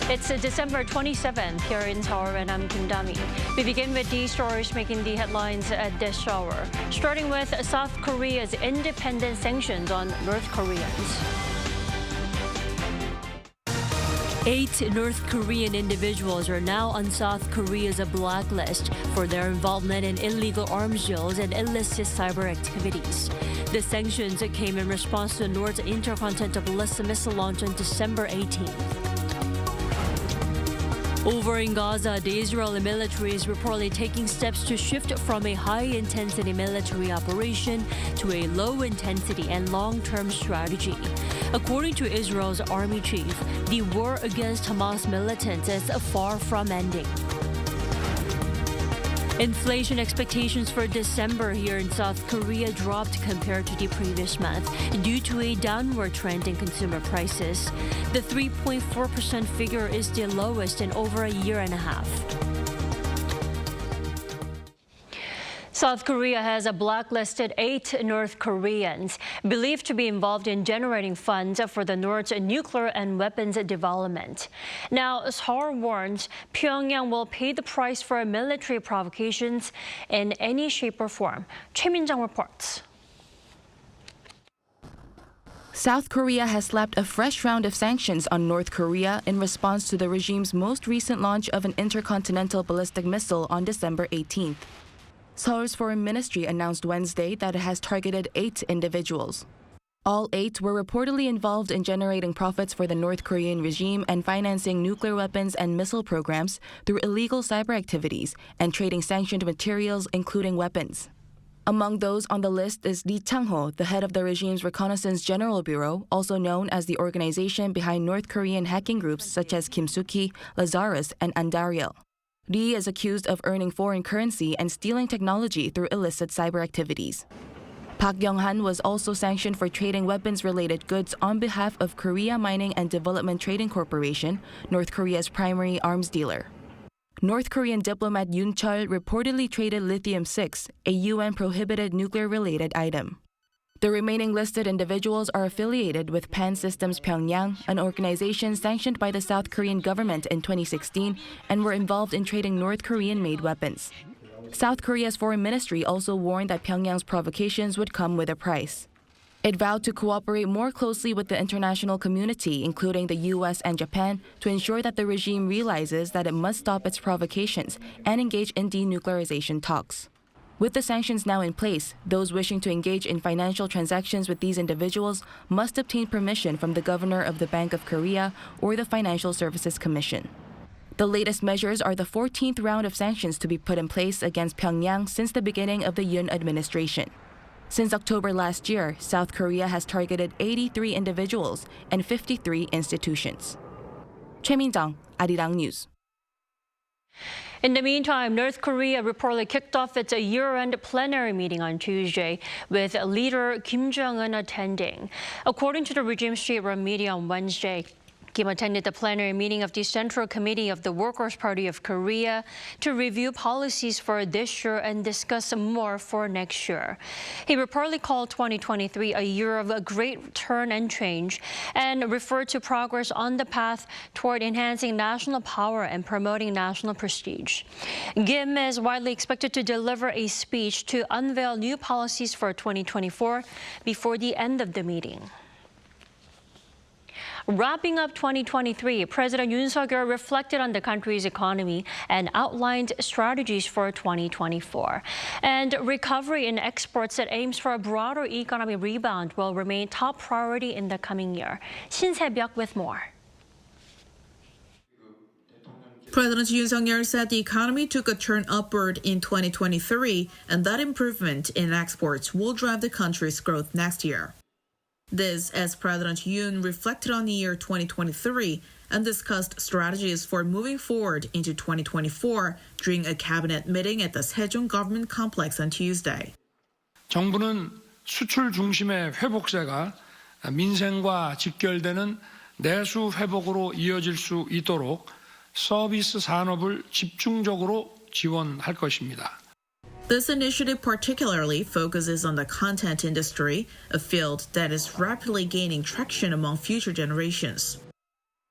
It's December 27th here in Seoul, and I'm Kim Dami. We begin with the stories making the headlines at this hour, starting with South Korea's independent sanctions on North Koreans. 8 North Korean individuals are now on South Korea's blacklist for their involvement in illegal arms deals and illicit cyber activities. The sanctions came in response to North's intercontinental ballistic missile launch on December 18th. Over in Gaza, the Israeli military is reportedly taking steps to shift from a high-intensity military operation to a low-intensity and long-term strategy. According to Israel's army chief, the war against Hamas militants is far from ending. Inflation expectations for December here in South Korea dropped compared to the previous month due to a downward trend in consumer prices. The 3.4% figure is the lowest in over a year and a half. South Korea has blacklisted 8 North Koreans believed to be involved in generating funds for the North's nuclear and weapons development. Now, Seoul warns Pyongyang will pay the price for military provocations in any shape or form. Choi Min-jung reports. South Korea has slapped a fresh round of sanctions on North Korea in response to the regime's most recent launch of an intercontinental ballistic missile on December 18th. Seoul's foreign ministry announced Wednesday that it has targeted 8 individuals. All 8 were reportedly involved in generating profits for the North Korean regime and financing nuclear weapons and missile programs through illegal cyber activities and trading sanctioned materials, including weapons. Among those on the list is Lee Chang-ho, the head of the regime's Reconnaissance General Bureau, also known as the organization behind North Korean hacking groups such as Kim Suk-hee, Lazarus, and Andariel. Lee is accused of earning foreign currency and stealing technology through illicit cyber activities. Park Young-han was also sanctioned for trading weapons-related goods on behalf of Korea Mining and Development Trading Corporation, North Korea's primary arms dealer. North Korean diplomat Yoon reportedly traded lithium-6, a UN-prohibited nuclear-related item. The remaining listed individuals are affiliated with Pan Systems Pyongyang, an organization sanctioned by the South Korean government in 2016, and were involved in trading North Korean-made weapons. South Korea's foreign ministry also warned that Pyongyang's provocations would come with a price. It vowed to cooperate more closely with the international community, including the U.S. and Japan, to ensure that the regime realizes that it must stop its provocations and engage in denuclearization talks. With the sanctions now in place, those wishing to engage in financial transactions with these individuals must obtain permission from the governor of the Bank of Korea or the Financial Services Commission. The latest measures are the 14th round of sanctions to be put in place against Pyongyang since the beginning of the Yoon administration. Since October last year, South Korea has targeted 83 individuals and 53 institutions. Choi Min-jung, Arirang News. In the meantime, North Korea reportedly kicked off its year-end plenary meeting on Tuesday, with leader Kim Jong-un attending. According to the regime state-run media on Wednesday, Kim attended the plenary meeting of the Central Committee of the Workers' Party of Korea to review policies for this year and discuss more for next year. He reportedly called 2023 a year of a great turn and change and referred to progress on the path toward enhancing national power and promoting national prestige. Kim is widely expected to deliver a speech to unveil new policies for 2024 before the end of the meeting. Wrapping up 2023, President Yoon reflected on the country's economy and outlined strategies for 2024. And recovery in exports that aims for a broader economic rebound will remain top priority in the coming year. Shin Se-byuk with more. President Yoon Suk-yeol said the economy took a turn upward in 2023, and that improvement in exports will drive the country's growth next year. This as President Yoon reflected on the year 2023 and discussed strategies for moving forward into 2024 during a cabinet meeting at the Sejong government complex on Tuesday. 정부는 수출 중심의 회복세가 민생과 직결되는 내수 회복으로 이어질 수 있도록 서비스 산업을 집중적으로 지원할 것입니다. This initiative particularly focuses on the content industry, a field that is rapidly gaining traction among future generations.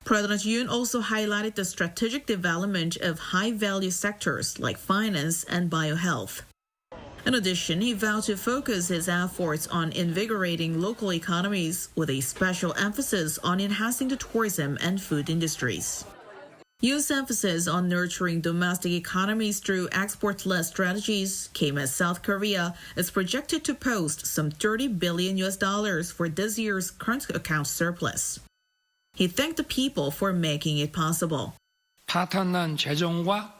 President Yoon also highlighted the strategic development of high-value sectors like finance and biohealth. In addition, he vowed to focus his efforts on invigorating local economies with a special emphasis on enhancing the tourism and food industries. Yoon's emphasis on nurturing domestic economies through export-led strategies came as South Korea is projected to post some $30 billion for this year's current account surplus. He thanked the people for making it possible. 파탄난 재정과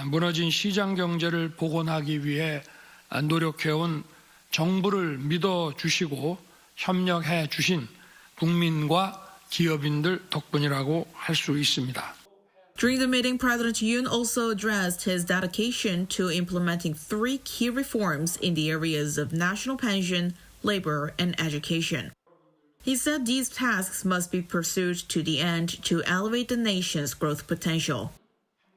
무너진 시장 경제를 복원하기 위해 노력해온 정부를 믿어주시고 협력해 주신 국민과 기업인들 덕분이라고 할 수 있습니다. During the meeting, President Yoon also addressed his dedication to implementing 3 key reforms in the areas of national pension, labor, and education. He said these tasks must be pursued to the end to elevate the nation's growth potential.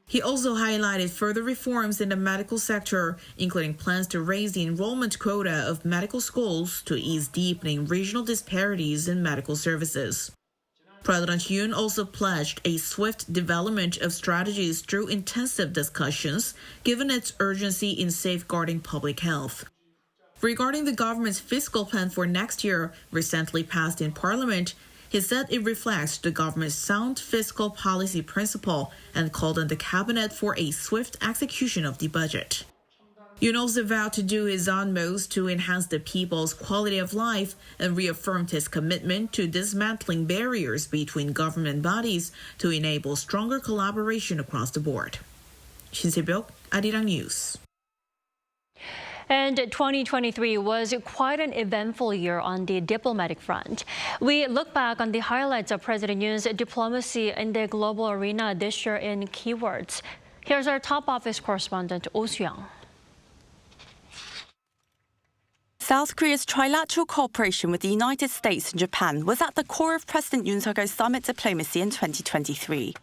He also highlighted further reforms in the medical sector, including plans to raise the enrollment quota of medical schools to ease deepening regional disparities in medical services. President Yoon also pledged a swift development of strategies through intensive discussions, given its urgency in safeguarding public health. Regarding the government's fiscal plan for next year, recently passed in Parliament, he said it reflects the government's sound fiscal policy principle and called on the cabinet for a swift execution of the budget. Yoon also vowed to do his utmost to enhance the people's quality of life and reaffirmed his commitment to dismantling barriers between government bodies to enable stronger collaboration across the board. Shin Se-byuk, Arirang News. And 2023 was quite an eventful year on the diplomatic front. We look back on the highlights of President Yoon's diplomacy in the global arena this year in keywords. Here's our top office correspondent, Oh Soo-young. South Korea's trilateral cooperation with the United States and Japan was at the core of President Yoon Suk-yeol's summit diplomacy in 2023.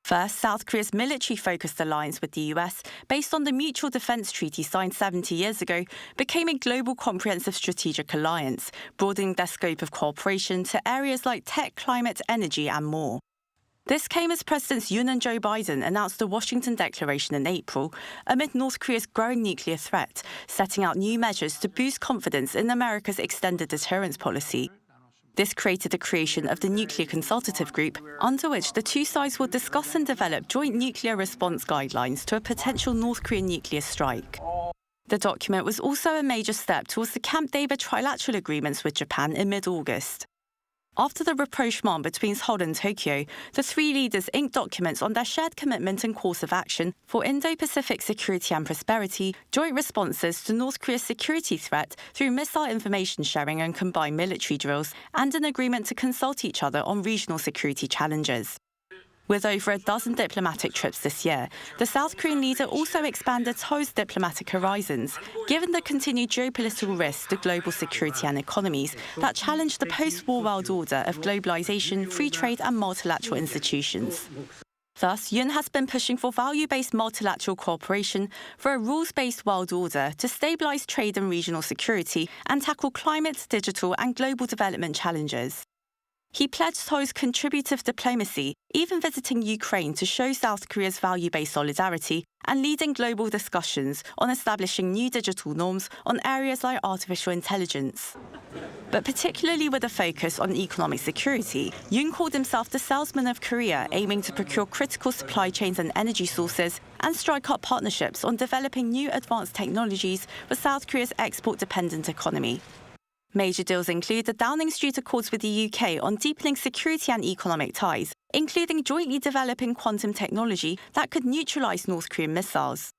First, South Korea's military-focused alliance with the US, based on the Mutual Defense Treaty signed 70 years ago, became a global comprehensive strategic alliance, broadening their scope of cooperation to areas like tech, climate, energy, and more. This came as Presidents Yoon and Joe Biden announced the Washington Declaration in April, amid North Korea's growing nuclear threat, setting out new measures to boost confidence in America's extended deterrence policy. This created the creation of the Nuclear Consultative Group, under which the two sides will discuss and develop joint nuclear response guidelines to a potential North Korean nuclear strike. The document was also a major step towards the Camp David trilateral agreements with Japan in mid-August. After the rapprochement between Seoul and Tokyo, the three leaders inked documents on their shared commitment and course of action for Indo-Pacific security and prosperity, joint responses to North Korea's security threat through missile information sharing and combined military drills, and an agreement to consult each other on regional security challenges. With over a dozen diplomatic trips this year, the South Korean leader also expanded Seoul's diplomatic horizons, given the continued geopolitical risks to global security and economies that challenge the post-war world order of globalization, free trade, and multilateral institutions. Thus, Yoon has been pushing for value-based multilateral cooperation for a rules-based world order to stabilize trade and regional security and tackle climate, digital, and global development challenges. He pledged Seoul's contributive diplomacy, even visiting Ukraine to show South Korea's value-based solidarity and leading global discussions on establishing new digital norms on areas like artificial intelligence. But particularly with a focus on economic security, Yoon called himself the salesman of Korea, aiming to procure critical supply chains and energy sources and strike up partnerships on developing new advanced technologies for South Korea's export-dependent economy. Major deals include the Downing Street Accords with the UK on deepening security and economic ties, including jointly developing quantum technology that could neutralize North Korean missiles.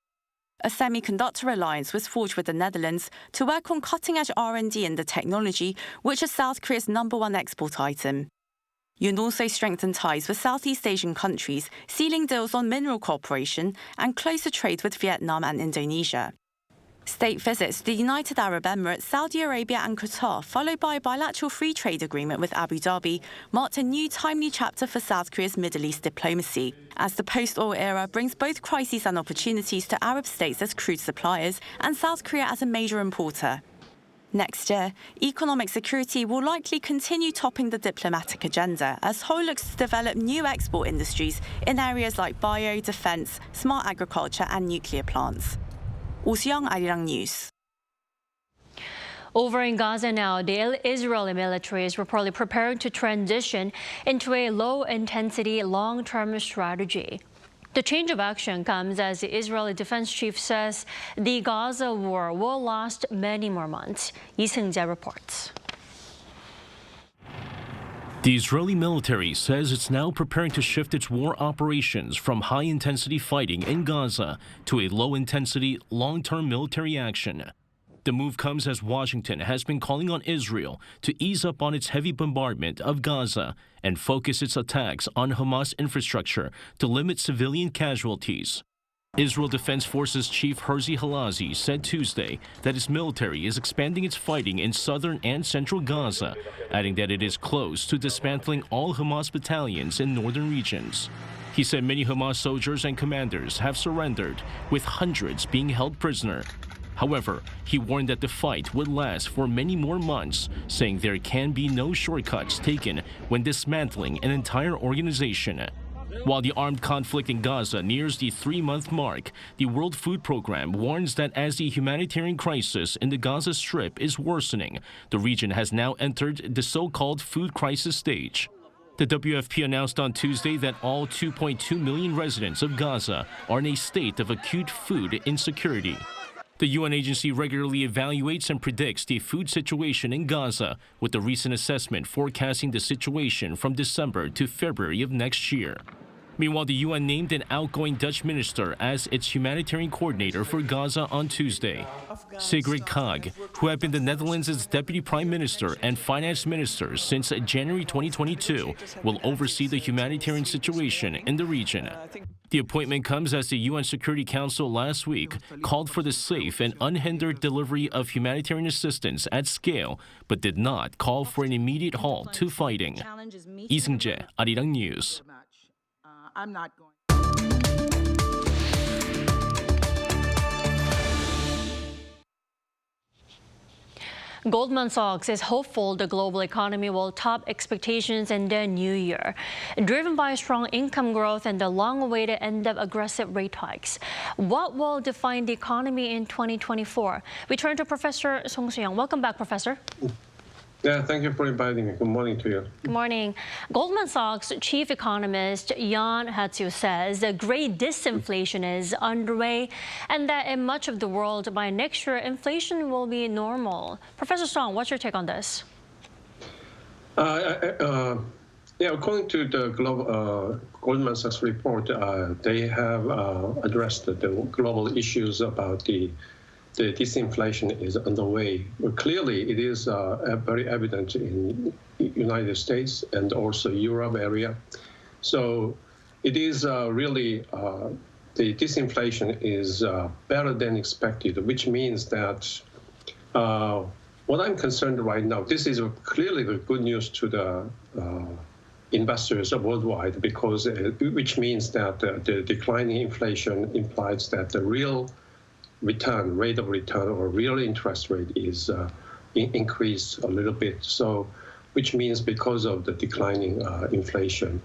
A semiconductor alliance was forged with the Netherlands to work on cutting-edge R&D in the technology, which is South Korea's #1 export item. Yoon also strengthened ties with Southeast Asian countries, sealing deals on mineral cooperation and closer trade with Vietnam and Indonesia. State visits to the United Arab Emirates, Saudi Arabia and Qatar, followed by a bilateral free trade agreement with Abu Dhabi, marked a new timely chapter for South Korea's Middle East diplomacy, as the post-oil era brings both crises and opportunities to Arab states as crude suppliers and South Korea as a major importer. Next year, economic security will likely continue topping the diplomatic agenda as Seoul looks to develop new export industries in areas like bio, defence, smart agriculture and nuclear plants. Oh Soo-young, Arirang News. Over in Gaza now, the Israeli military is reportedly preparing to transition into a low-intensity, long-term strategy. The change of action comes as the Israeli defense chief says the Gaza war will last many more months. Lee Seung-jae reports. The Israeli military says it's now preparing to shift its war operations from high-intensity fighting in Gaza to a low-intensity, long-term military action. The move comes as Washington has been calling on Israel to ease up on its heavy bombardment of Gaza and focus its attacks on Hamas infrastructure to limit civilian casualties. Israel Defense Forces Chief Herzi Halazi said Tuesday that its military is expanding its fighting in southern and central Gaza, adding that it is close to dismantling all Hamas battalions in northern regions. He said many Hamas soldiers and commanders have surrendered, with hundreds being held prisoner. However, he warned that the fight would last for many more months, saying there can be no shortcuts taken when dismantling an entire organization. While the armed conflict in Gaza nears the 3-month mark, the World Food Programme warns that as the humanitarian crisis in the Gaza Strip is worsening, the region has now entered the so-called food crisis stage. The WFP announced on Tuesday that all 2.2 million residents of Gaza are in a state of acute food insecurity. The UN agency regularly evaluates and predicts the food situation in Gaza, with the recent assessment forecasting the situation from December to February of next year. Meanwhile, the UN named an outgoing Dutch minister as its humanitarian coordinator for Gaza on Tuesday. Sigrid Kaag, who had been the Netherlands' deputy prime minister and finance minister since January 2022, will oversee the humanitarian situation in the region. The appointment comes as the UN Security Council last week called for the safe and unhindered delivery of humanitarian assistance at scale, but did not call for an immediate halt to fighting. Lee Seung-jae, Arirang News. I'm not going. Goldman Sachs is hopeful the global economy will top expectations in the new year, driven by strong income growth and the long-awaited end of aggressive rate hikes. What will define the economy in 2024? We turn to Professor Song Soo-young. Welcome back, Professor. Yeah, thank you for inviting me. Good morning to you. Good morning. Goldman Sachs chief economist Yoon says the great disinflation is underway and that in much of the world by next year, inflation will be normal. Professor Song, what's your take on this? Yeah, according to the Goldman Sachs report, they have addressed the global issues about the disinflation is underway. Well, clearly, it is very evident in the United States and also Europe area. So it is really, the disinflation is better than expected, which means that what I'm concerned right now, this is clearly the good news to the investors worldwide, because which means that the declining inflation implies that the real rate of return or real interest rate is increased a little bit. So, which means because of the declining inflation.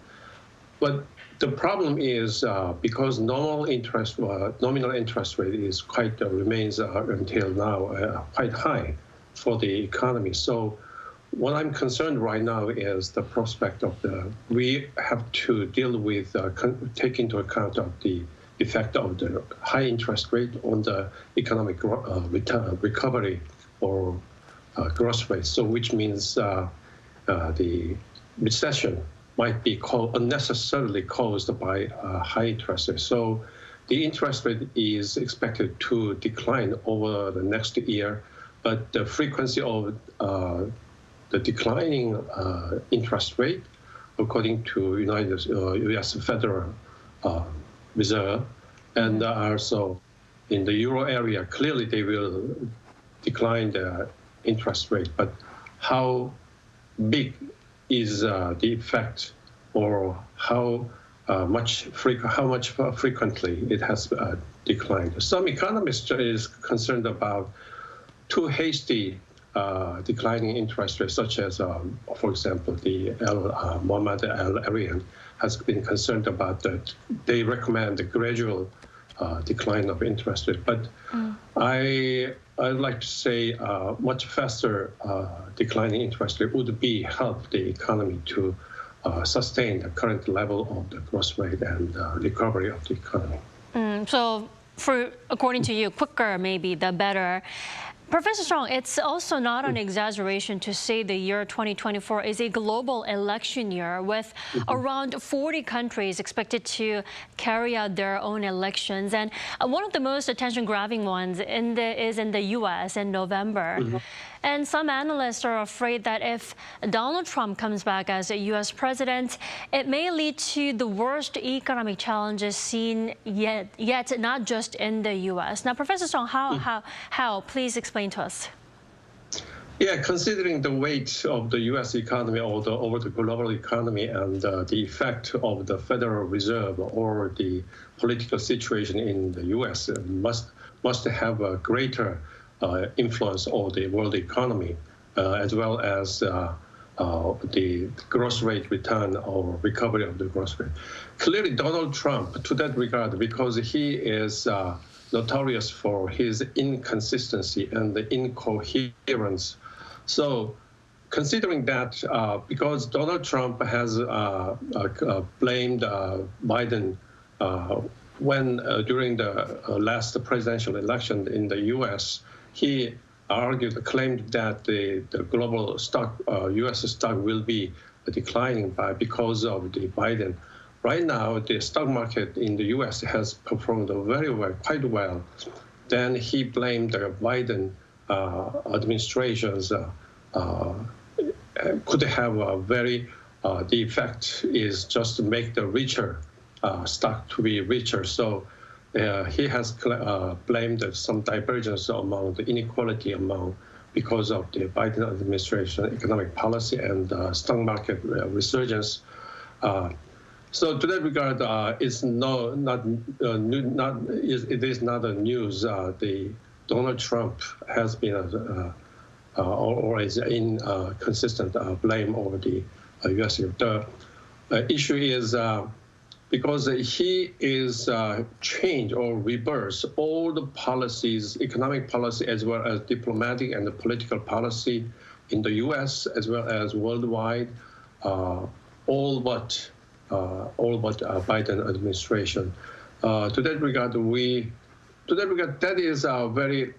But the problem is because nominal interest rate is remains until now quite high for the economy. So, what I'm concerned right now is the prospect of we have to deal with take into account of the effect of the high interest rate on the economic recovery or growth rate. So, which means the recession might be unnecessarily caused by high interest rate. So, the interest rate is expected to decline over the next year, but the frequency of the declining interest rate, according to U.S. Federal Reserve, and also in the euro area, clearly they will decline the interest rate. But how big is the effect, or how much frequently it has declined? Some economists is concerned about too hasty declining interest rates, such as, for example, the Nomadic Arirang has been concerned about that. They recommend a gradual decline of interest rate. But I'd like to say much faster declining interest rate would help the economy to sustain the current level of the growth rate and recovery of the economy. So, according to you, quicker maybe the better. Professor Strong, it's also not an exaggeration to say the year 2024 is a global election year with around 40 countries expected to carry out their own elections. And one of the most attention-grabbing ones is in the U.S. in November. And some analysts are afraid that if Donald Trump comes back as a U.S. president, it may lead to the worst economic challenges seen yet not just in the U.S. Now, Professor Strong, how? Please explain to us. Yeah, considering the weight of the U.S. economy over the global economy and the effect of the Federal Reserve or the political situation in the U.S. must have a greater influence on the world economy, as well as the growth rate return or recovery of the growth rate. Clearly, Donald Trump, to that regard, because he is notorious for his inconsistency and the incoherence. So considering that, because Donald Trump has blamed Biden when during the last presidential election in the U.S., he claimed that the global stock, U.S. stock will be declining because of the Biden. Right now, the stock market in the U.S. has performed very well, quite well. Then he blamed the Biden administration's could have a very, the effect is just to make the richer stock to be richer. So he has blamed some divergence among the inequality because of the Biden administration economic policy and stock market resurgence. So to that regard, it is not a news. The Donald Trump has been always inconsistent blame over the U.S. The issue is because he is change or reverse all the policies, economic policy as well as diplomatic and the political policy in the U.S. as well as worldwide, all but Biden administration. To that regard, that is very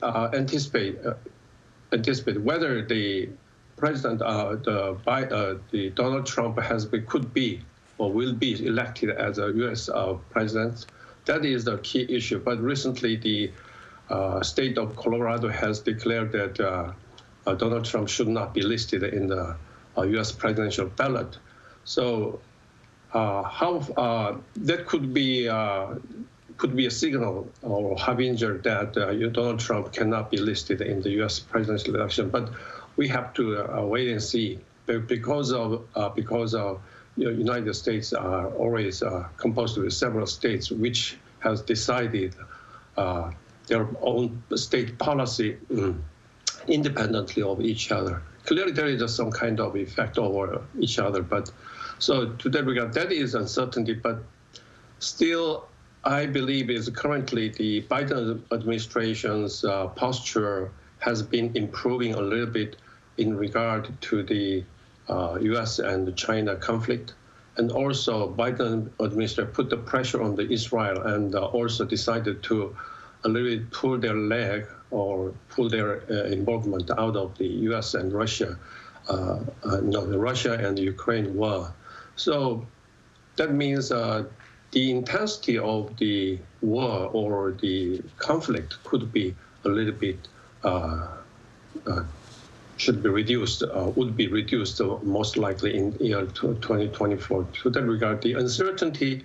anticipate whether the president, the Donald Trump could be or will be elected as a U.S. president. That is the key issue. But recently, the state of Colorado has declared that Donald Trump should not be listed in the U.S. presidential ballot. So that could be a signal or harbinger that Donald Trump cannot be listed in the U.S. presidential election. But we have to wait and see because of United States are always composed of several states which has decided their own state policy independently of each other. Clearly, there is some kind of effect over each other. But so to that regard, that is uncertainty. But still, I believe is currently the Biden administration's posture has been improving a little bit in regard to the U.S. and China conflict. And also Biden administration put the pressure on the Israel and also decided to a little bit pull their leg or pull their involvement out of the U.S. and Russia, the Russia and the Ukraine war. So that means the intensity of the war or the conflict could be a little bit should be reduced, would be reduced most likely in year 2024. To that regard, the uncertainty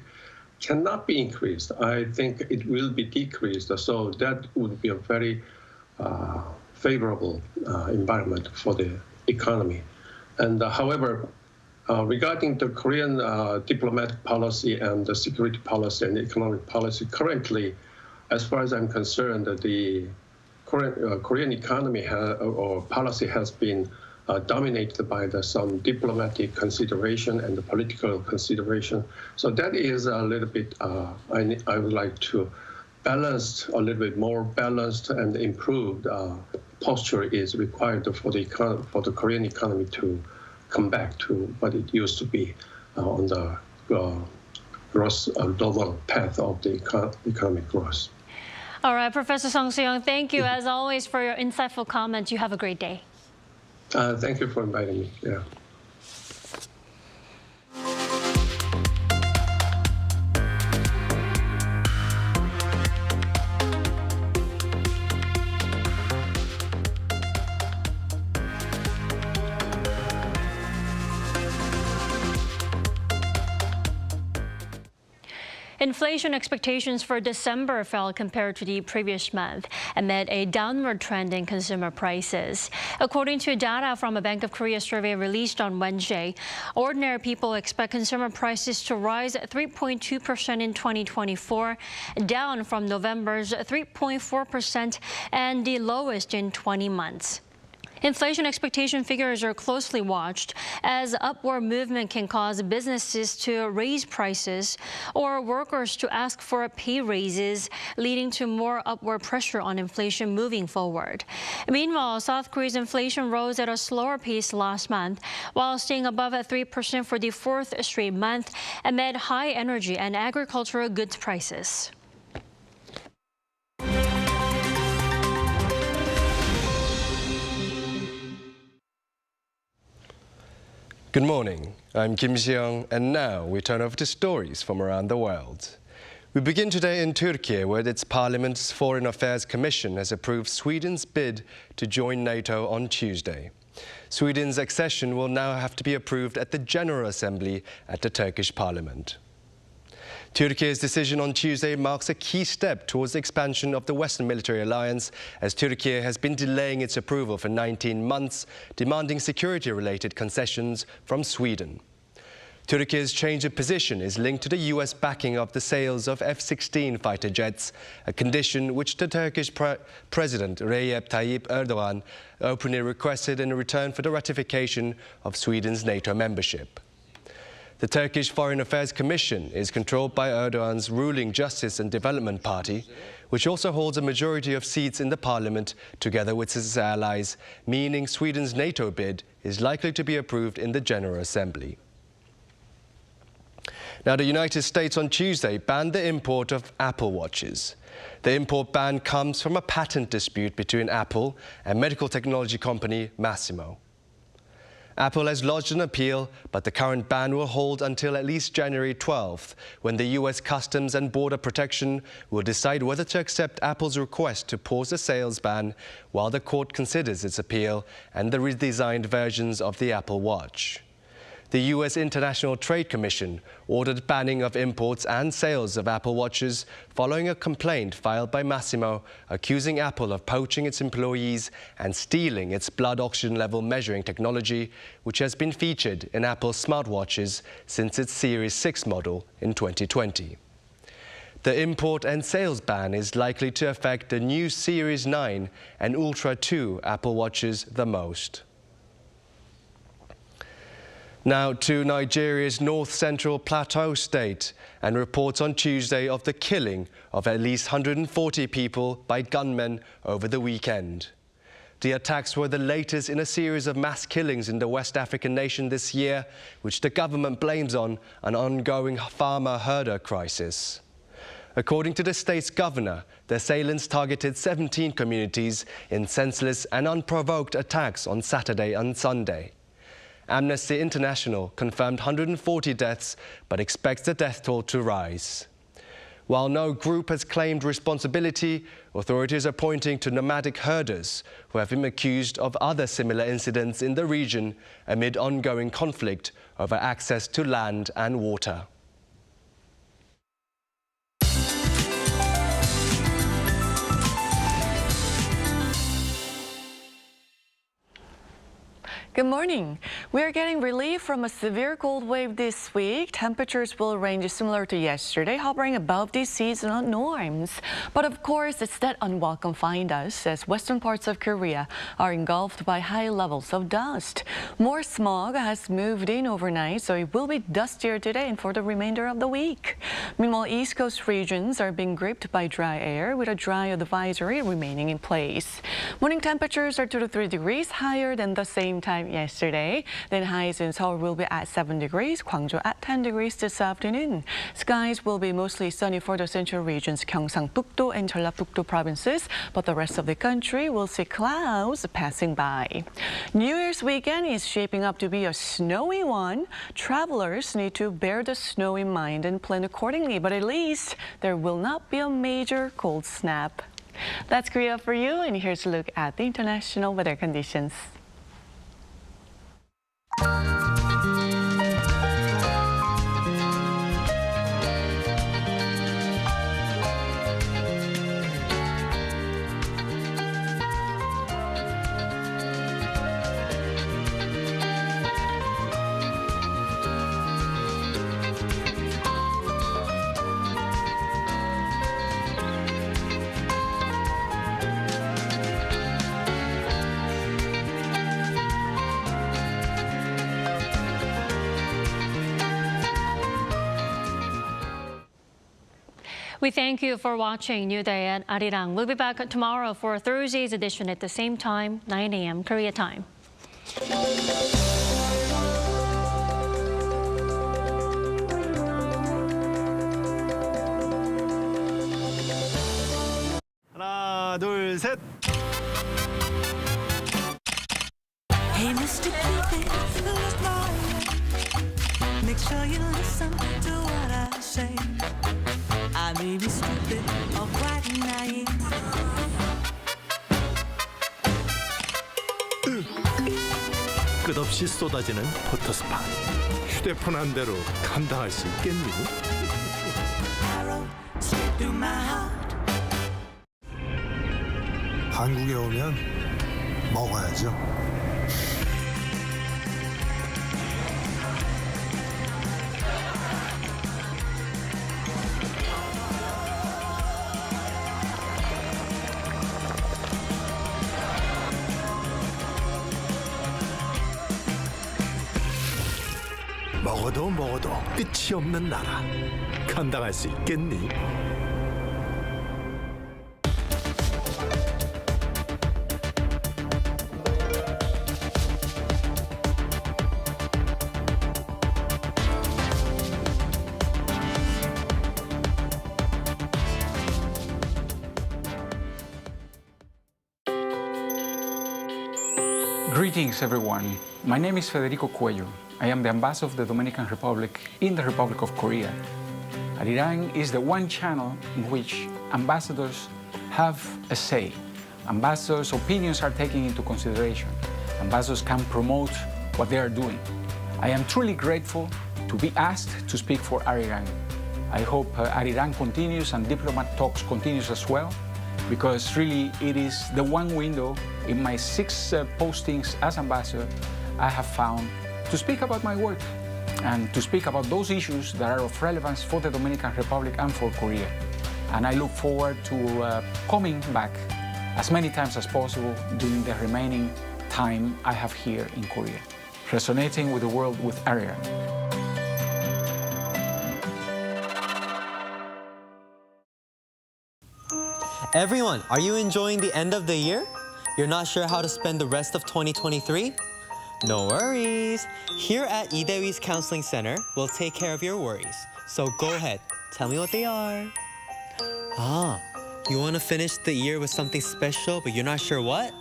cannot be increased. I think it will be decreased. So that would be a very favorable environment for the economy. And however, regarding the Korean diplomatic policy and the security policy and economic policy, currently, as far as I'm concerned, the Korean economy or policy has been dominated by some diplomatic consideration and the political consideration. So that is a little bit, I would like to balance, a little bit more balanced and improved posture is required for the Korean economy to come back to what it used to be on the normal path of the economic growth. All right, Professor Song Seong, thank you as always for your insightful comments. You have a great day. Thank you for inviting me. Yeah. Inflation expectations for December fell compared to the previous month amid a downward trend in consumer prices. According to data from a Bank of Korea survey released on Wednesday, ordinary people expect consumer prices to rise 3.2% in 2024, down from November's 3.4% and the lowest in 20 months. Inflation expectation figures are closely watched, as upward movement can cause businesses to raise prices or workers to ask for pay raises, leading to more upward pressure on inflation moving forward. Meanwhile, South Korea's inflation rose at a slower pace last month, while staying above 3% for the fourth straight month amid high energy and agricultural goods prices. Good morning, I'm Kim Jong-un, and now we turn over to stories from around the world. We begin today in Turkey, where its parliament's Foreign Affairs Commission has approved Sweden's bid to join NATO on Tuesday. Sweden's accession will now have to be approved at the General Assembly at the Turkish parliament. Turkey's decision on Tuesday marks a key step towards the expansion of the Western military alliance, as Turkey has been delaying its approval for 19 months, demanding security-related concessions from Sweden. Turkey's change of position is linked to the US backing of the sales of F-16 fighter jets, a condition which the Turkish President Recep Tayyip Erdogan openly requested in return for the ratification of Sweden's NATO membership. The Turkish Foreign Affairs Commission is controlled by Erdogan's ruling Justice and Development Party, which also holds a majority of seats in the parliament together with its allies, meaning Sweden's NATO bid is likely to be approved in the General Assembly. Now, the United States on Tuesday banned the import of Apple Watches. The import ban comes from a patent dispute between Apple and medical technology company Masimo. Apple has lodged an appeal, but the current ban will hold until at least January 12th, when the US Customs and Border Protection will decide whether to accept Apple's request to pause the sales ban while the court considers its appeal and the redesigned versions of the Apple Watch. The US International Trade Commission ordered banning of imports and sales of Apple Watches following a complaint filed by Masimo accusing Apple of poaching its employees and stealing its blood oxygen level measuring technology, which has been featured in Apple's smartwatches since its Series 6 model in 2020. The import and sales ban is likely to affect the new Series 9 and Ultra 2 Apple Watches the most. Now to Nigeria's north-central Plateau state, and reports on Tuesday of the killing of at least 140 people by gunmen over the weekend. The attacks were the latest in a series of mass killings in the West African nation this year, which the government blames on an ongoing farmer-herder crisis. According to the state's governor, the assailants targeted 17 communities in senseless and unprovoked attacks on Saturday and Sunday. Amnesty International confirmed 140 deaths, but expects the death toll to rise. While no group has claimed responsibility, authorities are pointing to nomadic herders who have been accused of other similar incidents in the region amid ongoing conflict over access to land and water. Good morning. We are getting relief from a severe cold wave this week. Temperatures will range similar to yesterday, hovering above the seasonal norms. But of course, it's that unwelcome find us as western parts of Korea are engulfed by high levels of dust. More smog has moved in overnight, so it will be dustier today and for the remainder of the week. Meanwhile, East Coast regions are being gripped by dry air with a dry advisory remaining in place. Morning temperatures are 2 to 3 degrees higher than the same time yesterday. Then highs in Seoul will be at 7 degrees, Gwangju at 10 degrees this afternoon. Skies will be mostly sunny for the central regions, Gyeongsang-Pukto and Jeollabuk-do provinces, but the rest of the country will see clouds passing by. New Year's weekend is shaping up to be a snowy one. Travelers need to bear the snow in mind and plan accordingly, but at least there will not be a major cold snap. That's Korea for you, and here's a look at the international weather conditions. We thank you for watching New Day at Arirang. We'll be back tomorrow for Thursday's edition at the same time, 9 a.m. Korea time. 하나, 둘, 셋. Hey, Mr. Cupid, look my way. Make sure you listen to what I say. I may be stupid or quite naive. 끝없이 쏟아지는 포토스팟. 휴대폰 한 대로 감당할 수 있겠니? Arrow straight through my heart. 한국에 오면 먹어야죠. 먹어도 끝이 없는 나라. 감당할 수 있겠니? Greetings, everyone. My name is Federico Cuello. I am the ambassador of the Dominican Republic in the Republic of Korea. Arirang is the one channel in which ambassadors have a say. Ambassadors' opinions are taken into consideration. Ambassadors can promote what they are doing. I am truly grateful to be asked to speak for Arirang. I hope Arirang continues and diplomat talks continues as well, because really it is the one window in my 6 postings as ambassador I have found to speak about my work and to speak about those issues that are of relevance for the Dominican Republic and for Korea. And I look forward to coming back as many times as possible during the remaining time I have here in Korea, resonating with the world with Arirang. Everyone, are you enjoying the end of the year? You're not sure how to spend the rest of 2023? No worries. Here at Idewi's Counseling Center, we'll take care of your worries. So go ahead, tell me what they are. You want to finish the year with something special, but you're not sure what?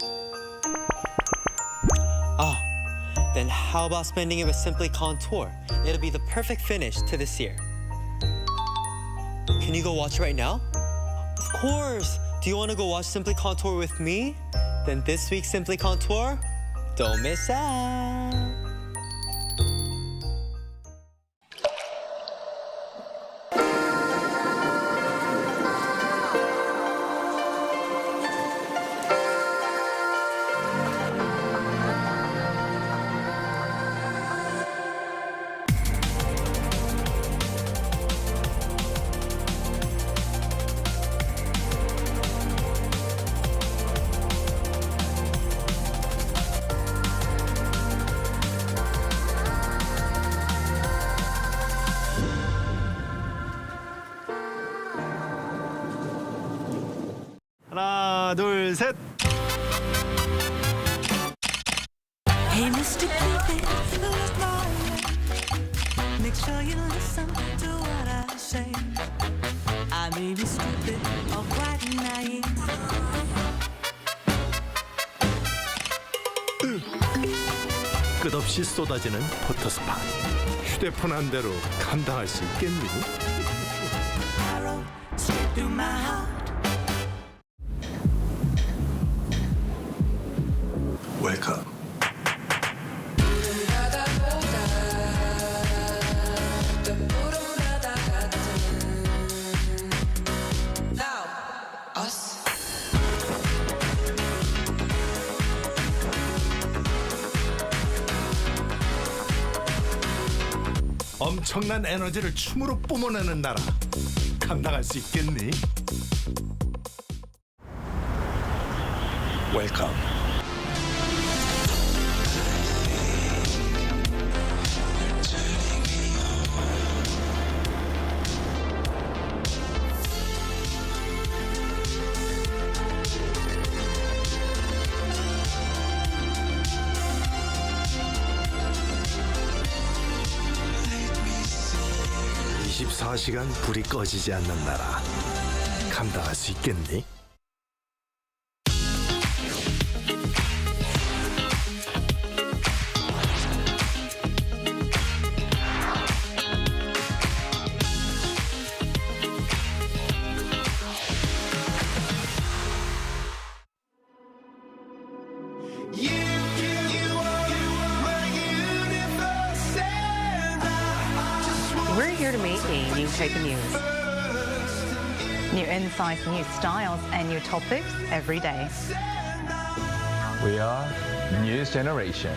Then how about spending it with Simply Contour? It'll be the perfect finish to this year. Can you go watch it right now? Of course! Do you want to go watch Simply Contour with me? Then this week's Simply Contour, don't miss out! Hey, Mr. Cupid, look my way. Make sure you listen to what I say. I may be stupid or quite naive. 끝없이 쏟아지는 포토스팟. 휴대폰 한 대로 감당할 수 있겠니? Arrow straight through my heart. 웰컴. 엄청난 에너지를 춤으로 뿜어내는 나라. 감당할 수 있겠니? 웰컴. (24시간) 불이 꺼지지 않는 나라. 감당할 수 있겠니? We're here to make a new type of news. New insights, new styles, and new topics every day. We are News Generation.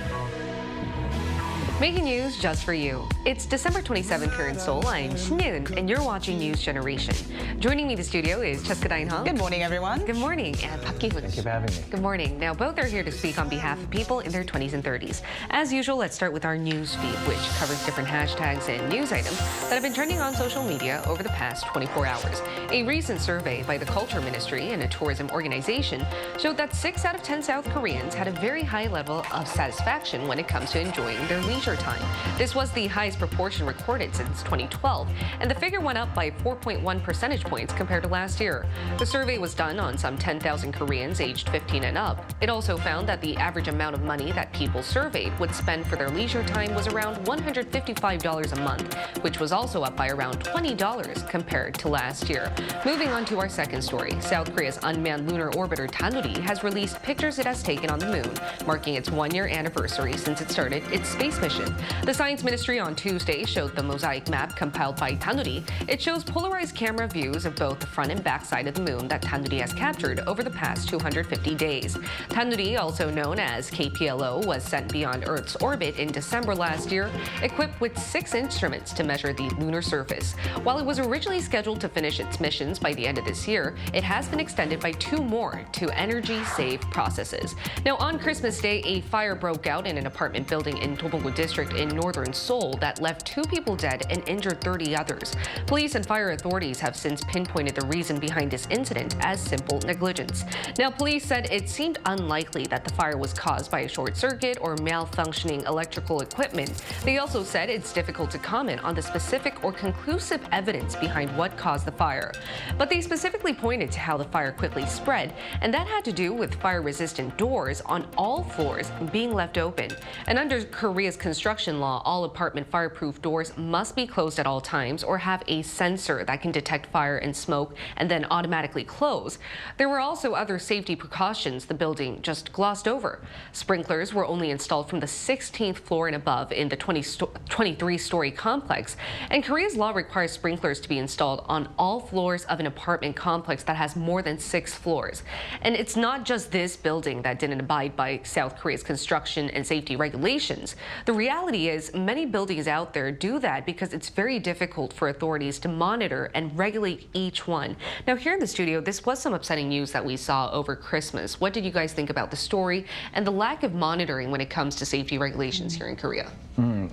Making news just for you. It's December 27th here in Seoul. I'm Yoon, and you're watching News Generation. Joining me in the studio is Cheska Dain-hong. Good morning, everyone. Good morning, and Park Ki-hoon. Thank you for having me. Good morning. Now, both are here to speak on behalf of people in their 20s and 30s. As usual, let's start with our news feed, which covers different hashtags and news items that have been trending on social media over the past 24 hours. A recent survey by the Culture Ministry and a tourism organization showed that 6 out of 10 South Koreans had a very high level of satisfaction when it comes to enjoying their leisure time. This was the highest proportion recorded since 2012, and the figure went up by 4.1 percentage points compared to last year. The survey was done on some 10,000 Koreans aged 15 and up. It also found that the average amount of money that people surveyed would spend for their leisure time was around $155 a month, which was also up by around $20 compared to last year. Moving on to our second story, South Korea's unmanned lunar orbiter Tanuri has released pictures it has taken on the moon, marking its one-year anniversary since it started its space mission. The Science Ministry on Tuesday showed the mosaic map compiled by Tanuri. It shows polarized camera views of both the front and back side of the moon that Tanuri has captured over the past 250 days. Tanuri, also known as KPLO, was sent beyond Earth's orbit in December last year, equipped with 6 instruments to measure the lunar surface. While it was originally scheduled to finish its missions by the end of this year, it has been extended by 2 more to energy-save processes. Now, on Christmas Day, a fire broke out in an apartment building in Dobong-gu district in northern Seoul that left 2 people dead and injured 30 others. Police and fire authorities have since pinpointed the reason behind this incident as simple negligence. Now, police said it seemed unlikely that the fire was caused by a short circuit or malfunctioning electrical equipment. They also said it's difficult to comment on the specific or conclusive evidence behind what caused the fire. But they specifically pointed to how the fire quickly spread, and that had to do with fire-resistant doors on all floors being left open. And under Korea's construction law, all apartment fireproof doors must be closed at all times or have a sensor that can detect fire and smoke and then automatically close. There were also other safety precautions the building just glossed over. Sprinklers were only installed from the 16th floor and above in the 23-story complex. And Korea's law requires sprinklers to be installed on all floors of an apartment complex that has more than 6 floors. And it's not just this building that didn't abide by South Korea's construction and safety regulations. The reality is many buildings out there do that because it's very difficult for authorities to monitor and regulate each one. Now, here in the studio, this was some upsetting news that we saw over Christmas. What did you guys think about the story and the lack of monitoring when it comes to safety regulations here in Korea?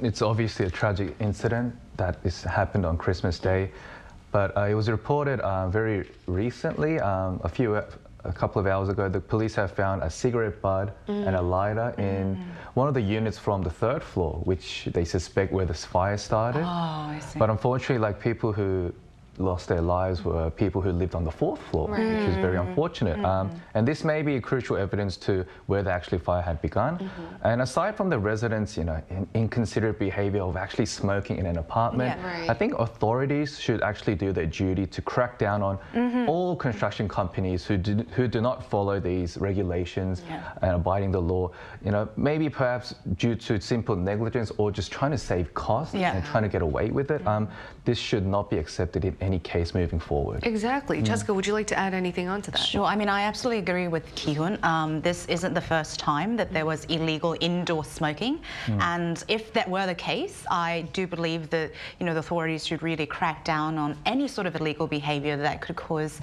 It's obviously a tragic incident that happened on Christmas Day, but it was reported very recently, a few a couple of hours ago, the police have found a cigarette butt and a lighter in one of the units from the 3rd floor, which they suspect where this fire started. Oh, I see. But unfortunately, like, people who lost their lives were people who lived on the 4th floor, which is very unfortunate. And this may be crucial evidence to where the actually fire had begun. And aside from the residents, inconsiderate behavior of actually smoking in an apartment, I think authorities should actually do their duty to crack down on all construction companies who do not follow these regulations and abiding the law. Maybe perhaps due to simple negligence or just trying to save costs and trying to get away with it. This should not be accepted in any case moving forward. Exactly. Jessica, would you like to add anything onto that? Sure. I mean, I absolutely agree with Ki-hoon. This isn't the first time that there was illegal indoor smoking. And if that were the case, I do believe that, the authorities should really crack down on any sort of illegal behavior that could cause,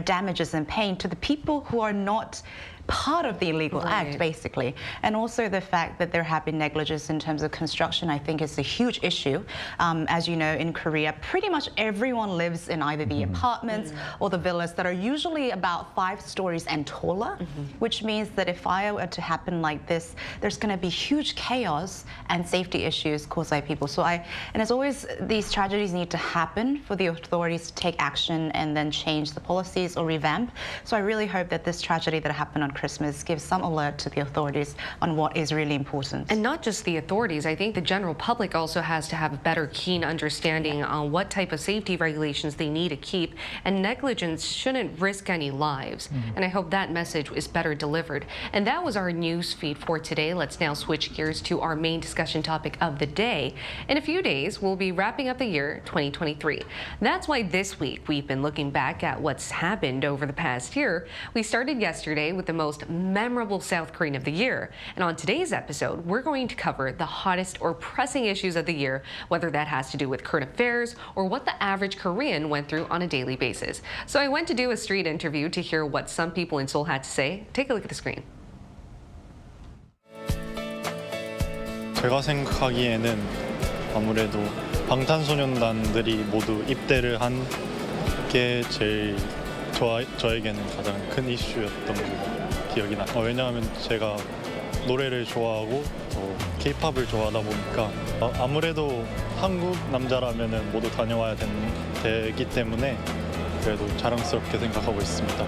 damages and pain to the people who are not part of the illegal act, basically. And also the fact that there have been negligence in terms of construction, I think, is a huge issue. As you know, in Korea, pretty much everyone lives in either the apartments or the villas that are usually about 5 stories and taller, which means that if fire were to happen like this, there's going to be huge chaos and safety issues caused by people. And as always, these tragedies need to happen for the authorities to take action and then change the policies or revamp. So I really hope that this tragedy that happened on Christmas gives some alert to the authorities on what is really important. And not just the authorities, I think the general public also has to have a better keen understanding on what type of safety regulations they need to keep, and negligence shouldn't risk any lives. And I hope that message is better delivered. And that was our news feed for today. Let's now switch gears to our main discussion topic of the day. In a few days, we'll be wrapping up the year 2023. That's why this week we've been looking back at what's happened over the past year. We started yesterday with the most memorable South Korean of the year. And on today's episode, we're going to cover the hottest or pressing issues of the year, whether that has to do with current affairs or what the average Korean went through on a daily basis. So I went to do a street interview to hear what some people in Seoul had to say. Take a look at the screen. 제가 생각하기에는 아무래도 방탄소년단들이 모두 입대를 한 게 제일 저에게는 가장 큰 이슈였던 기억이 나요. 왜냐하면 제가 노래를 좋아하고 K-팝을 좋아하다 보니까 아무래도 한국 남자라면 모두 다녀와야 되기 때문에 그래도 자랑스럽게 생각하고 있습니다.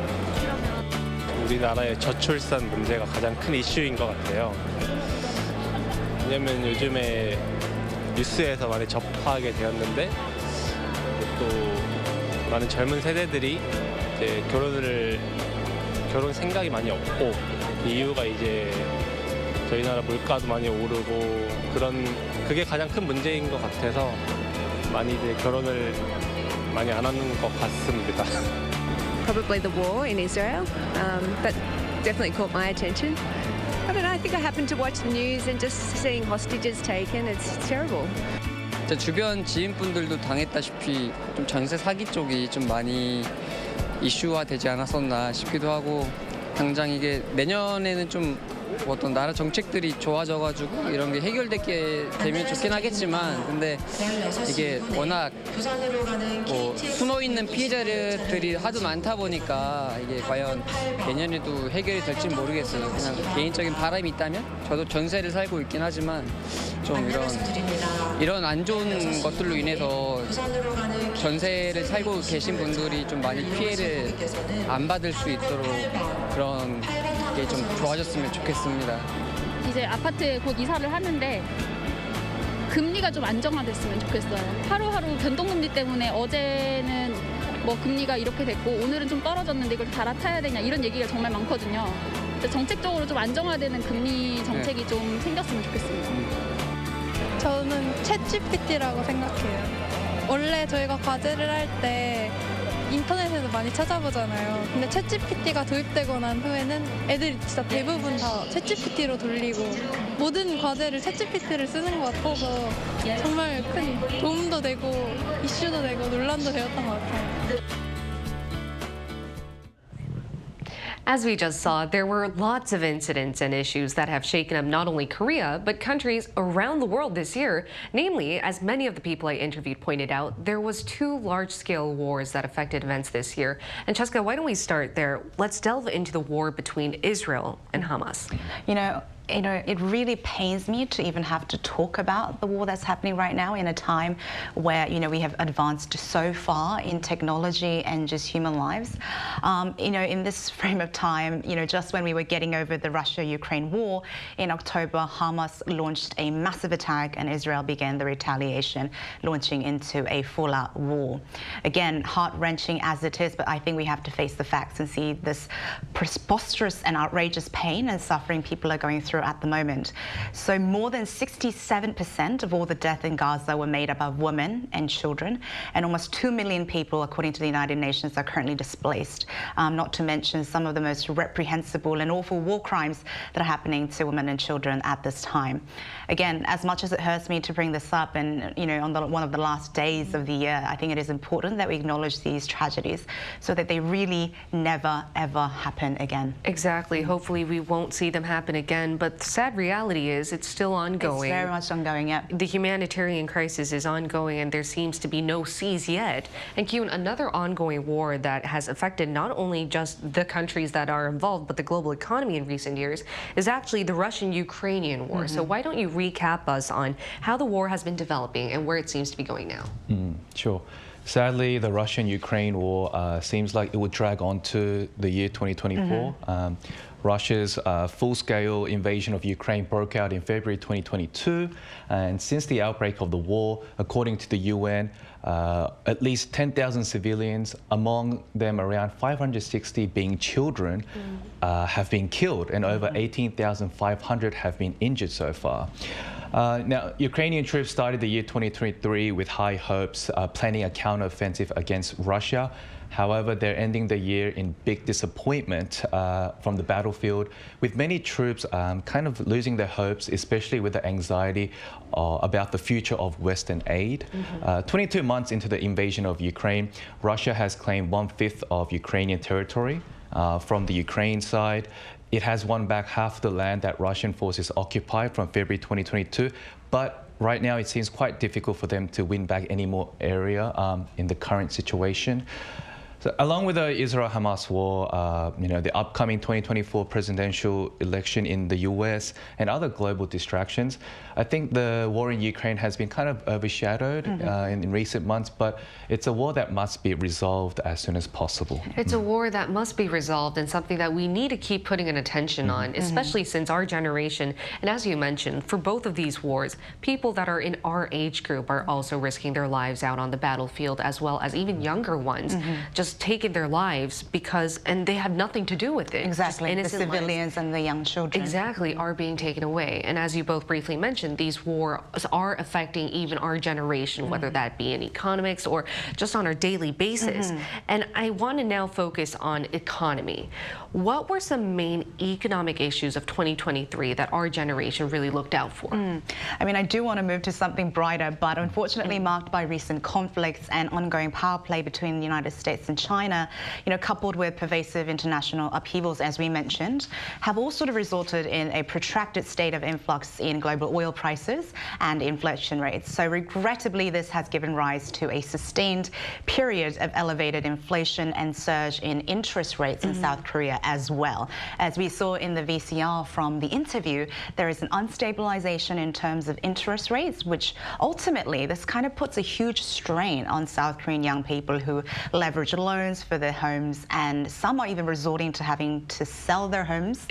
우리나라의 저출산 문제가 가장 큰 이슈인 것 같아요. 왜냐면 요즘에 뉴스에서 많이 접하게 되었는데 또 많은 젊은 세대들이 이제 결혼 생각이 많이 없고 이유가 이제 저희 나라 물가도 많이 오르고 그게 가장 큰 문제인 것 같아서 많이들 결혼을 많이 안 하는 것 같습니다. Probably the war in Israel. That definitely caught my attention. I don't know, I think I happened to watch the news and just seeing hostages taken. It's terrible. 제 주변 지인분들도 당했다시피 좀 전세 사기 쪽이 좀 많이 이슈화되지 않았었나 싶기도 하고, 당장 이게 내년에는 좀 어떤 나라 정책들이 좋아져가지고 이런 게 해결되게 되면 좋긴 하겠지만, 근데 이게 워낙 숨어있는 피해자들이 하도 많다 보니까 이게 과연 내년에도 해결이 될지 모르겠어요. 그냥 개인적인 바람이 있다면, 저도 전세를 살고 있긴 하지만 좀 이런 안 좋은 것들로 인해서 전세를 살고 계신 분들이 좀 많이 피해를 안 받을 수 있도록 그런 게 좀 좋아졌으면 좋겠습니다. 이제 아파트에 곧 이사를 하는데 금리가 좀 안정화됐으면 좋겠어요. 하루하루 변동금리 때문에 어제는 뭐 금리가 이렇게 됐고 오늘은 좀 떨어졌는데 이걸 갈아타야 되냐 이런 얘기가 정말 많거든요. 정책적으로 좀 안정화되는 금리 정책이 좀 생겼으면 좋겠습니다. 저는 챗GPT라고 생각해요. 원래 저희가 과제를 할 때 인터넷에서 많이 찾아보잖아요. 근데 챗GPT가 도입되고 난 후에는 애들이 진짜 대부분 다 챗GPT로 돌리고 모든 과제를 챗GPT를 쓰는 것 같아서 정말 큰 도움도 되고 이슈도 되고 논란도 되었던 것 같아요. As we just saw, there were lots of incidents and issues that have shaken up not only Korea, but countries around the world this year. Namely, as many of the people I interviewed pointed out, there was 2 large-scale wars that affected events this year. And Cheska, why don't we start there? Let's delve into the war between Israel and Hamas. It really pains me to even have to talk about the war that's happening right now in a time where, we have advanced so far in technology and just human lives. In this frame of time, just when we were getting over the Russia-Ukraine war, in October, Hamas launched a massive attack and Israel began the retaliation, launching into a full-out war. Again, heart-wrenching as it is, but I think we have to face the facts and see this preposterous and outrageous pain and suffering people are going through at the moment. So more than 67% of all the deaths in Gaza were made up of women and children, and almost 2 million people, according to the United Nations, are currently displaced, not to mention some of the most reprehensible and awful war crimes that are happening to women and children at this time. Again, as much as it hurts me to bring this up, and on one of the last days of the year, I think it is important that we acknowledge these tragedies so that they really never, ever happen again. Exactly. Hopefully we won't see them happen again. But the sad reality is it's still ongoing. It's very much ongoing, yeah. The humanitarian crisis is ongoing and there seems to be no cease yet. And Yoon, another ongoing war that has affected not only just the countries that are involved, but the global economy in recent years is actually the Russian-Ukrainian war. So why don't you recap us on how the war has been developing and where it seems to be going now? Sure. Sadly, the Russian-Ukraine war seems like it would drag on to the year 2024. Russia's full-scale invasion of Ukraine broke out in February 2022, and since the outbreak of the war, according to the UN, at least 10,000 civilians, among them around 560 being children, have been killed, and over 18,500 have been injured so far. Now, Ukrainian troops started the year 2023 with high hopes, planning a counteroffensive against Russia. However, they're ending the year in big disappointment from the battlefield, with many troops kind of losing their hopes, especially with the anxiety about the future of Western aid. 22 months into the invasion of Ukraine, Russia has claimed 1/5 of Ukrainian territory. From the Ukraine side, it has won back half the land that Russian forces occupied from February 2022, but right now it seems quite difficult for them to win back any more area in the current situation. So, along with the Israel-Hamas war, the upcoming 2024 presidential election in the US and other global distractions, I think the war in Ukraine has been kind of overshadowed in recent months, but it's a war that must be resolved as soon as possible. It's a war that must be resolved and something that we need to keep putting an attention on, especially since our generation, and as you mentioned, for both of these wars, people that are in our age group are also risking their lives out on the battlefield, as well as even younger ones, just taking their lives and they have nothing to do with it. Exactly, the civilians and the young children. Exactly, are being taken away. And as you both briefly mentioned, these wars are affecting even our generation, whether that be in economics or just on our daily basis. And I want to now focus on economy. What were some main economic issues of 2023 that our generation really looked out for? I mean, I do want to move to something brighter, but unfortunately marked by recent conflicts and ongoing power play between the United States and China, coupled with pervasive international upheavals, as we mentioned, have all sort of resulted in a protracted state of influx in global oil prices and inflation rates. So regrettably, this has given rise to a sustained period of elevated inflation and surge in interest rates in South Korea as well. As we saw in the VCR from the interview, there is an unstabilization in terms of interest rates, which ultimately this kind of puts a huge strain on South Korean young people who leverage loans for their homes, and some are even resorting to having to sell their homes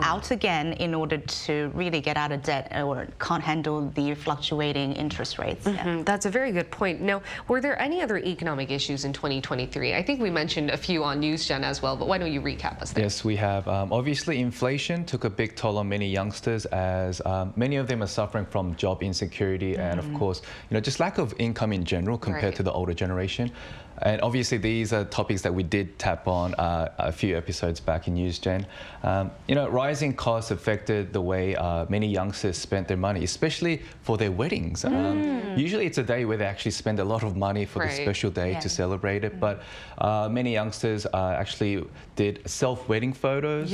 out again in order to really get out of debt or can't handle the fluctuating interest rates. That's a very good point. Now, were there any other economic issues in 2023? I think we mentioned a few on NewsGen as well, but why don't you recap us there? Yes, we have. Obviously, inflation took a big toll on many youngsters, as many of them are suffering from job insecurity and, of course, just lack of income in general compared to the older generation. And obviously, these are topics that we did tap on a few episodes back in NewsGen. Rising costs affected the way many youngsters spent their money, especially for their weddings. Usually, it's a day where they actually spend a lot of money for the special day to celebrate it. But many youngsters actually did self-wedding photos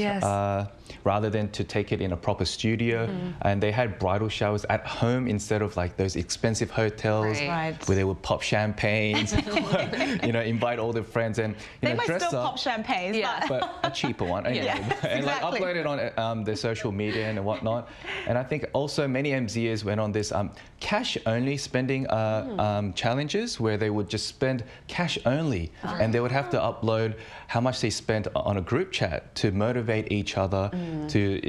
rather than to take it in a proper studio. And they had bridal showers at home instead of like those expensive hotels where they would pop champagnes, invite all their friends and they might dress still up, pop champagnes, but a cheaper one, and like upload it on their social media and whatnot. And I think also many MZers went on this cash-only spending challenges where they would just spend cash only, and they would have to upload how much they spent on a group chat to motivate each other to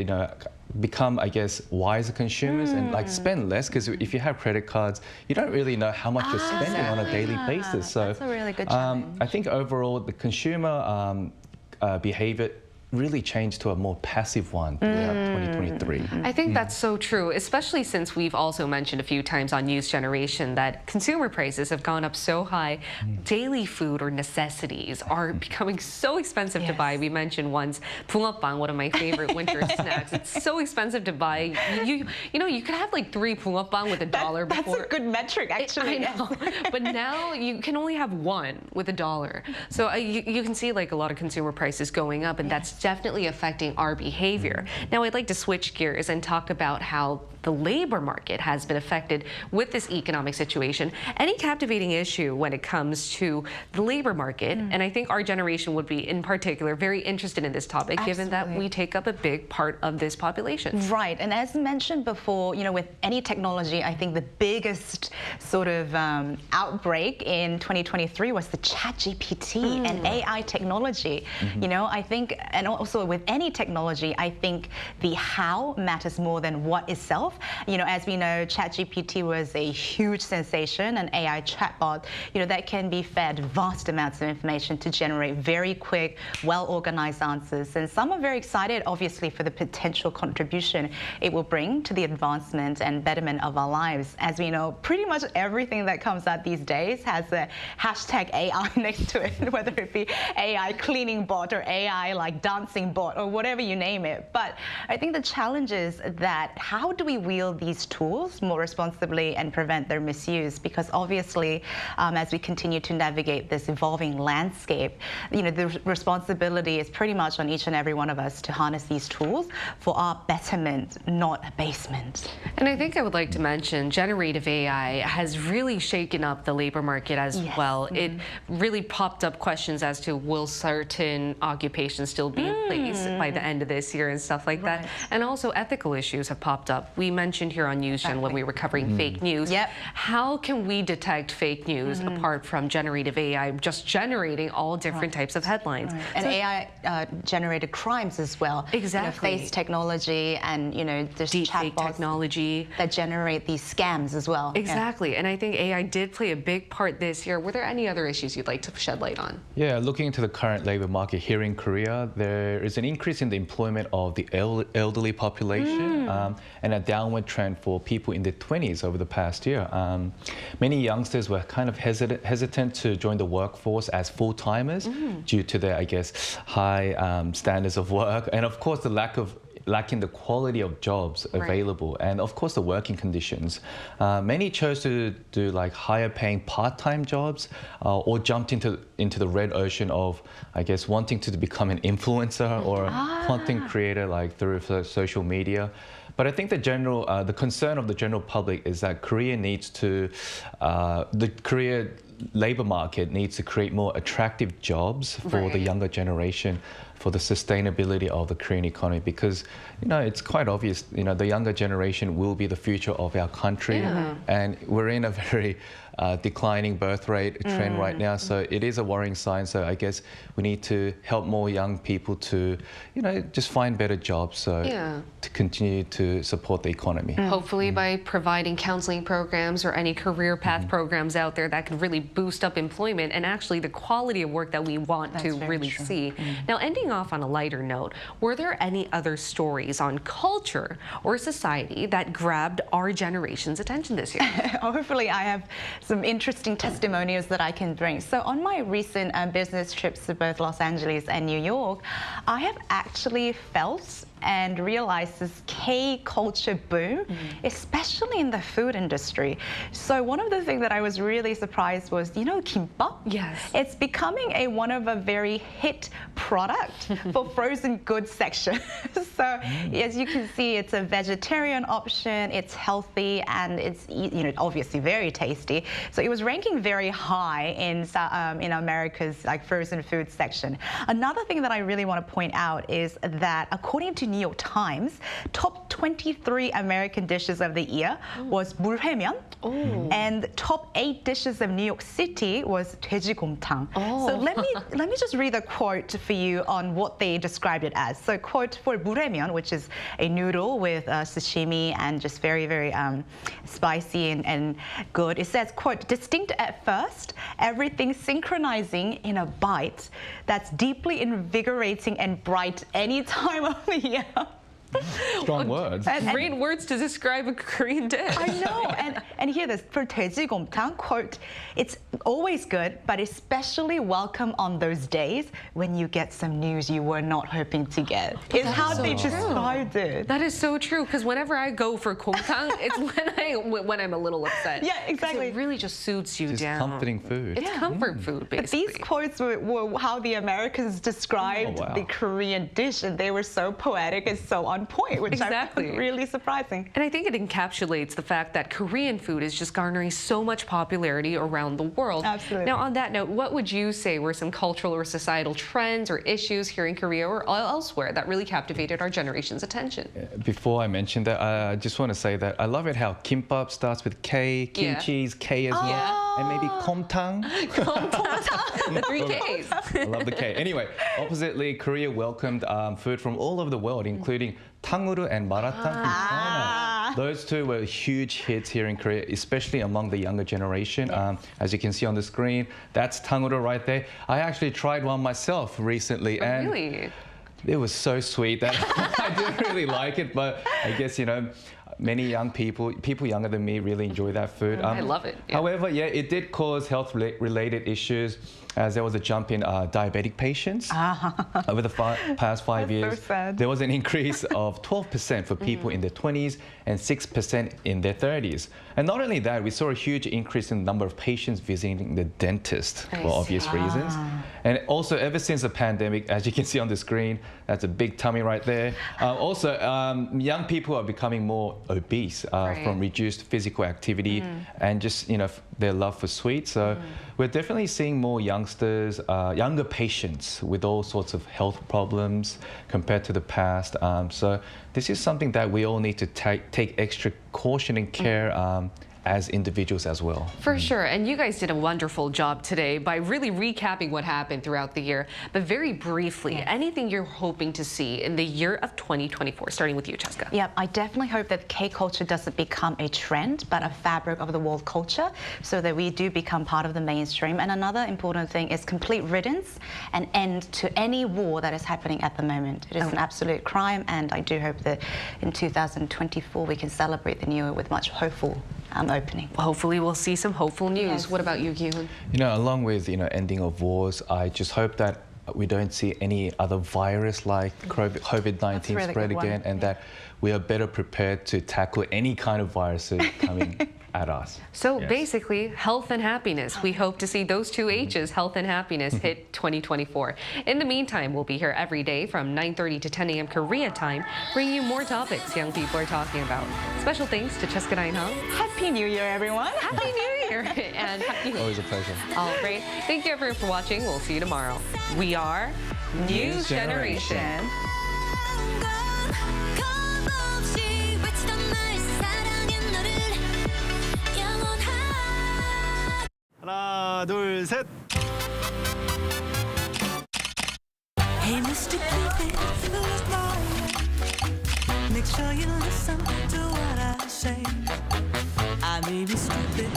become, I guess, wiser consumers and like spend less, because if you have credit cards, you don't really know how much you're spending on a daily basis. So that's a really good challenge. I think overall the consumer behavior really changed to a more passive one throughout 2023. I think that's so true, especially since we've also mentioned a few times on News Generation that consumer prices have gone up so high. Daily food or necessities are becoming so expensive to buy. We mentioned once 붕어빵, one of my favorite winter snacks. It's so expensive to buy. You could have like 3 붕어빵 with $1 before. That's a good metric, actually. I know. But now you can only have 1 with $1. So you can see like a lot of consumer prices going up, and that's definitely affecting our behavior. Now, I'd like to switch gears and talk about how the labor market has been affected with this economic situation. Any captivating issue when it comes to the labor market, and I think our generation would be in particular very interested in this topic, given that we take up a big part of this population. Right, and as mentioned before, with any technology, I think the biggest sort of outbreak in 2023 was the ChatGPT and AI technology. I think, and also with any technology, I think the how matters more than what itself. As we know, ChatGPT was a huge sensation, an AI chatbot, that can be fed vast amounts of information to generate very quick, well-organized answers. And some are very excited, obviously, for the potential contribution it will bring to the advancement and betterment of our lives. As we know, pretty much everything that comes out these days has a hashtag AI next to it, whether it be AI cleaning bot or AI like dancing bot or whatever you name it. But I think the challenge is that how do we wield these tools more responsibly and prevent their misuse? Because obviously, as we continue to navigate this evolving landscape, the responsibility is pretty much on each and every one of us to harness these tools for our betterment, not abasement. And I think I would like to mention generative AI has really shaken up the labor market as well. It really popped up questions as to will certain occupations still be in place by the end of this year and stuff like that. And also ethical issues have popped up. We mentioned here on NewsGen when we were covering fake news. How can we detect fake news apart from generative AI just generating all different types of headlines? And so, AI generated crimes as well. Exactly. Face technology and there's deepfake technology that generate these scams as well. Exactly. And I think AI did play a big part this year. Were there any other issues you'd like to shed light on? Yeah, looking into the current labor market here in Korea, there is an increase in the employment of the elderly population and a downward trend for people in their 20s over the past year. Many youngsters were kind of hesitant to join the workforce as full-timers due to their, I guess, high standards of work, and of course the lacking the quality of jobs available, and of course the working conditions. Many chose to do like higher paying part-time jobs or jumped into the red ocean of, I guess, wanting to become an influencer or a content creator like through social media. But I think the concern of the general public is that the Korea labor market needs to create more attractive jobs for the younger generation, for the sustainability of the Korean economy, because it's quite obvious the younger generation will be the future of our country, and we're in a very declining birth rate trend right now, so it is a worrying sign. So I guess we need to help more young people to just find better jobs, to continue to support the economy. Hopefully by providing counseling programs or any career path programs out there that can really boost up employment and actually the quality of work that we want to really see. Now, ending off on a lighter note, were there any other stories on culture or society that grabbed our generation's attention this year? Hopefully I have some interesting testimonials that I can bring. So on my recent business trips to both Los Angeles and New York, I have actually felt and realized this K-culture boom, especially in the food industry. So one of the things that I was really surprised was, kimbap? Yes. It's becoming one of a very hit product for frozen goods section. So as you can see, it's a vegetarian option, it's healthy, and it's obviously very tasty. So it was ranking very high in America's frozen food section. Another thing that I really want to point out is that according to New York Times, top 23 American dishes of the year was 물회면, and top 8 dishes of New York City was 돼지곰탕. So let me just read a quote for you on what they described it as. So quote for 물회면, which is a noodle with sashimi and just very, very spicy and good. It says, quote, distinct at first, everything synchronizing in a bite that's deeply invigorating and bright any time of the year. Strong words. Great words to describe a Korean dish. I know, and hear this, for 돼지곰탕, quote, it's always good, but especially welcome on those days when you get some news you were not hoping to get. It's how they described it. That is so true, because whenever I go for 곰탕, it's when I'm a little upset. Yeah, exactly. It really just suits you down. Comforting food. It's comfort food, basically. But these quotes were how the Americans described the Korean dish, and they were so poetic and so on point, which I found really surprising. And I think it encapsulates the fact that Korean food is just garnering so much popularity around the world. Absolutely. Now, on that note, what would you say were some cultural or societal trends or issues here in Korea or elsewhere that really captivated our generation's attention? Before I mention that, I just want to say that I love it how kimbap starts with K, kimchi's K as well, and maybe 곰탕. The 3 Ks. I love the K. Anyway, oppositely, Korea welcomed food from all over the world, including 탕후루 and 마라탕 from China. Those two were huge hits here in Korea, especially among the younger generation. As you can see on the screen, that's 탕후루 right there. I actually tried one myself recently, and it was so sweet that I didn't really like it, but I guess, many young people younger than me really enjoy that food. I love it. Yeah. However, it did cause health-related issues, as there was a jump in diabetic patients. Over the past 5 years, there was an increase of 12% for people in their 20s and 6% in their 30s. And not only that, we saw a huge increase in the number of patients visiting the dentist for obvious reasons. And also, ever since the pandemic, as you can see on the screen, that's a big tummy right there. Also, young people are becoming more obese from reduced physical activity and just, their love for sweets. So we're definitely seeing more youngsters, younger patients with all sorts of health problems compared to the past. So this is something that we all need to take extra caution and care as individuals as well. For sure, and you guys did a wonderful job today by really recapping what happened throughout the year. But very briefly, anything you're hoping to see in the year of 2024, starting with you, Cheska? Yeah, I definitely hope that K-culture doesn't become a trend, but a fabric of the world culture, so that we do become part of the mainstream. And another important thing is complete riddance and end to any war that is happening at the moment. It is an absolute crime, and I do hope that in 2024 we can celebrate the new year with much hopeful opening. Well, hopefully we'll see some hopeful news. What about you, Yoon? Along with ending of wars, I just hope that we don't see any other virus like COVID-19 spread again, and that we are better prepared to tackle any kind of viruses coming at us. So basically, health and happiness. We hope to see those two H's, health and happiness, hit 2024. In the meantime, we'll be here every day from 9:30 to 10 a.m. Korea time, bringing you more topics young people are talking about. Special thanks to Cheska Dainhang. Happy New Year, everyone. Happy New Year. And happy always a pleasure. All right. Thank you, everyone, for watching. We'll see you tomorrow. We are News Generation. 하나, 둘, 셋. Hey, Mr. Cupid, make sure you listen to what I say. I may be stupid,